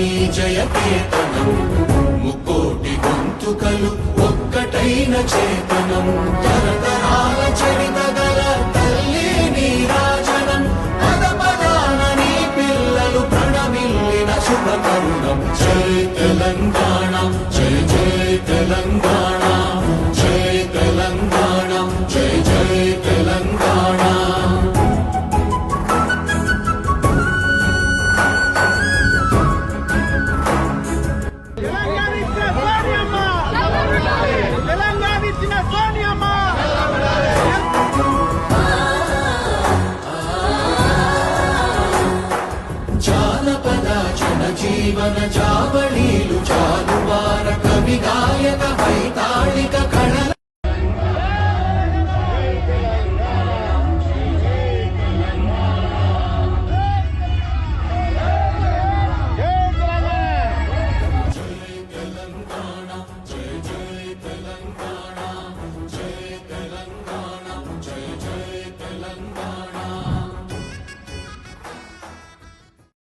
నీ జయకేతనం ముక్కోటి గొంతుకలు ఒక్కటైన చేతనం తరతరాల చరిత గల తల్లి నీ రాజనం పద పదాన నీ పిల్లలు ప్రణమిల్లిన శుభ తరుణం జై తెలంగాణ జై జై తెలంగాణ జై తెలంగాణ జై జై తెలంగాణ జానపద జనజీవన జావళీలు జాలువార కవి గాయక వైతాళిక కళల